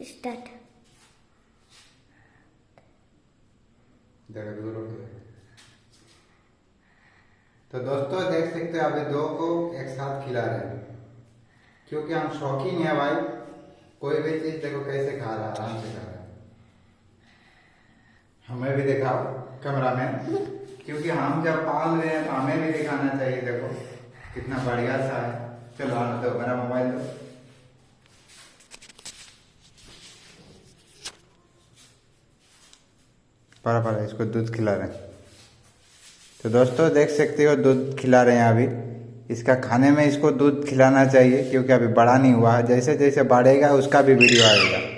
Start. तो दोस्तों देख सकते हो अभी दो को एक साथ खिला रहे हैं, क्योंकि हम शौकीन है भाई। कोई भी चीज देखो कैसे खा रहा है, आराम से खा रहा है। हमें भी दिखाओ कैमरामैन, क्योंकि हम जब पाल रहे हैं तो हमें भी दिखाना चाहिए। देखो कितना बढ़िया सा है। चलो आने दो, मेरा मोबाइल दो। पर इसको दूध खिला रहे हैं। तो दोस्तों देख सकते हो दूध खिला रहे हैं अभी। इसका खाने में इसको दूध खिलाना चाहिए, क्योंकि अभी बड़ा नहीं हुआ है। जैसे जैसे बढ़ेगा उसका भी वीडियो आएगा।